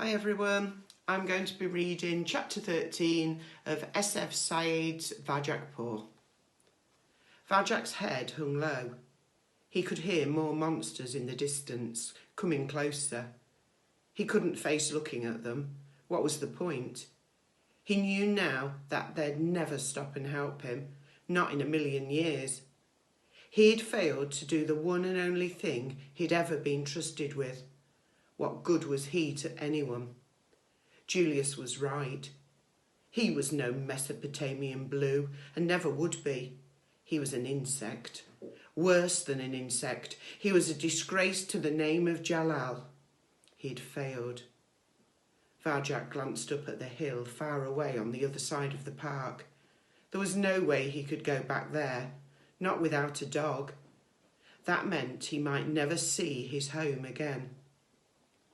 Hi everyone, I'm going to be reading chapter 13 of S.F. Said's Vajakpur. Vajak's head hung low. He could hear more monsters in the distance, coming closer. He couldn't face looking at them. What was the point? He knew now that they'd never stop and help him, not in a million years. He'd failed to do the one and only thing he'd ever been trusted with. What good was he to anyone? Julius was right. He was no Mesopotamian blue and never would be. He was an insect. Worse than an insect. He was a disgrace to the name of Jalal. He'd failed. Vajak glanced up at the hill far away on the other side of the park. There was no way he could go back there, not without a dog. That meant he might never see his home again.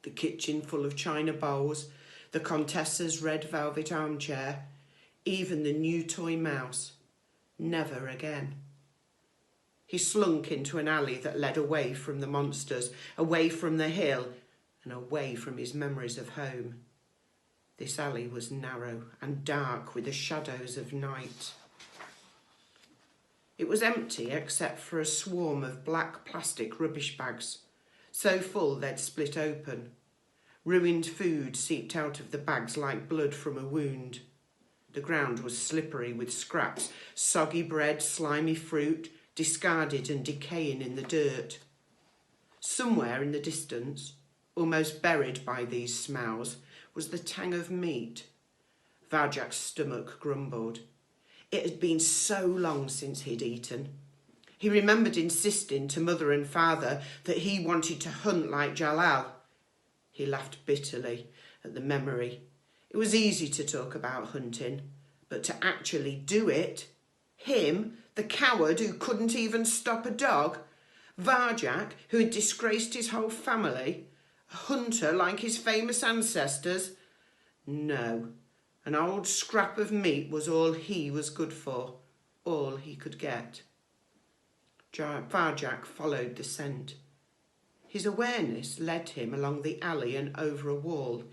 The kitchen full of china bowls, the Contessa's red velvet armchair, even the new toy mouse. Never again. He slunk into an alley that led away from the monsters, away from the hill, and away from his memories of home. This alley was narrow and dark with the shadows of night. It was empty except for a swarm of black plastic rubbish bags, so full they'd split open. Ruined food seeped out of the bags like blood from a wound. The ground was slippery with scraps, soggy bread, slimy fruit, discarded and decaying in the dirt. Somewhere in the distance, almost buried by these smells, was the tang of meat. Vajak's stomach grumbled. It had been so long since he'd eaten. He remembered insisting to mother and father that he wanted to hunt like Jalal. He laughed bitterly at the memory. It was easy to talk about hunting, but to actually do it, him, the coward who couldn't even stop a dog, Vajak, who had disgraced his whole family, a hunter like his famous ancestors. No, an old scrap of meat was all he was good for, all he could get. Vajak followed the scent. His awareness led him along the alley and over a wall.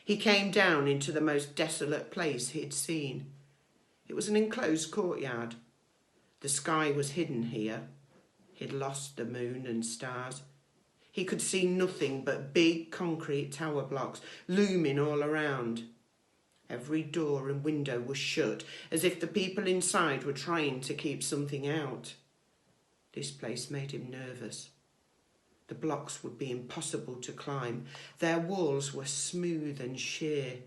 He came down into the most desolate place he had seen. It was an enclosed courtyard. The sky was hidden here. He'd lost the moon and stars. He could see nothing but big concrete tower blocks looming all around. Every door and window was shut, as if the people inside were trying to keep something out. This place made him nervous. The blocks would be impossible to climb. Their walls were smooth and sheer.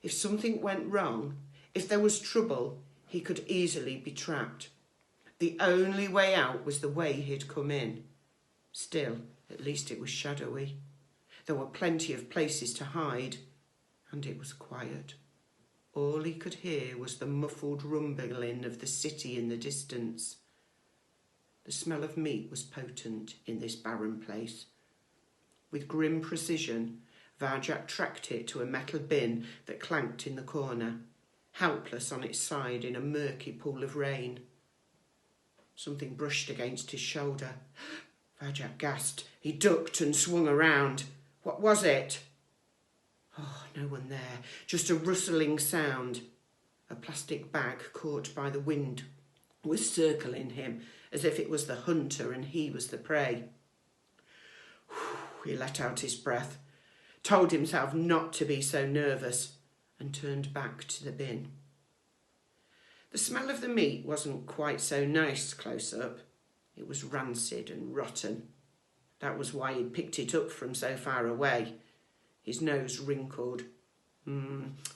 If something went wrong, if there was trouble, he could easily be trapped. The only way out was the way he'd come in. Still, at least it was shadowy. There were plenty of places to hide, and it was quiet. All he could hear was the muffled rumbling of the city in the distance. The smell of meat was potent in this barren place. With grim precision, Vajak tracked it to a metal bin that clanked in the corner, helpless on its side in a murky pool of rain. Something brushed against his shoulder. Vajak gasped. He ducked and swung around. What was it? Oh, no one there, just a rustling sound. A plastic bag caught by the wind was circling him, as if it was the hunter and he was the prey. He let out his breath, told himself not to be so nervous, and turned back to the bin. The smell of the meat wasn't quite so nice close up. It was rancid and rotten. That was why he'd picked it up from so far away. His nose wrinkled.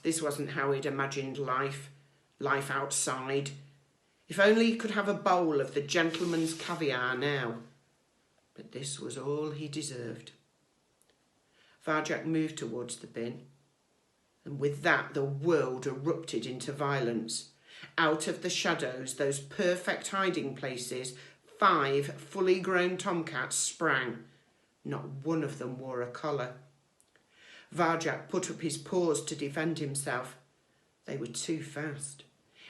This wasn't how he'd imagined life outside. If only he could have a bowl of the gentleman's caviar now. But this was all he deserved. Vajak moved towards the bin, and with that the world erupted into violence. Out of the shadows, those perfect hiding places, 5 fully grown tomcats sprang. Not one of them wore a collar. Vajak put up his paws to defend himself. They were too fast.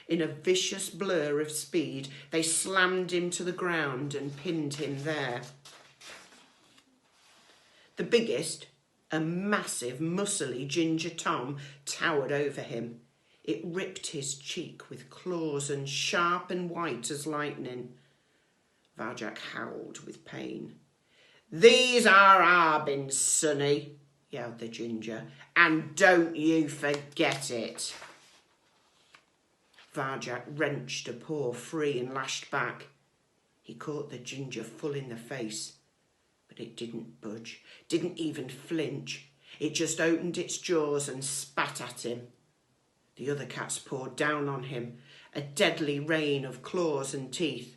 In a vicious blur of speed, they slammed him to the ground and pinned him there. The biggest, A massive, muscly Ginger Tom towered over him. It ripped his cheek with claws and sharp and white as lightning. Varjak howled with pain. "These are our bins, sonny," yelled the Ginger, "and don't you forget it." Varjak wrenched a paw free and lashed back. He caught the Ginger full in the face, but it didn't budge, didn't even flinch. It just opened its jaws and spat at him. The other cats poured down on him, a deadly rain of claws and teeth.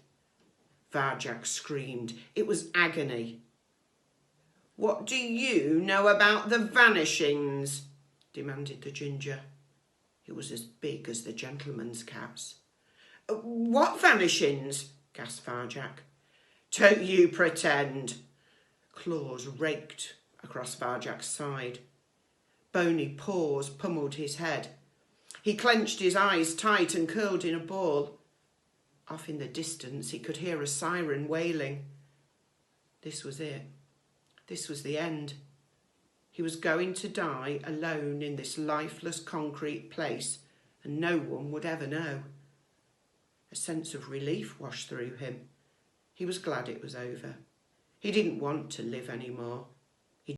Varjak screamed. It was agony. "What do you know about the vanishings?" demanded the Ginger. It was as big as the gentleman's cats. "What vanishings?" gasped Varjak. "Don't you pretend." Claws raked across Varjak's side. Bony paws pummeled his head. He clenched his eyes tight and curled in a ball. Off in the distance he could hear a siren wailing. This was it. This was the end. He was going to die alone in this lifeless concrete place, and no one would ever know. A sense of relief washed through him. He was glad it was over. He didn't want to live anymore.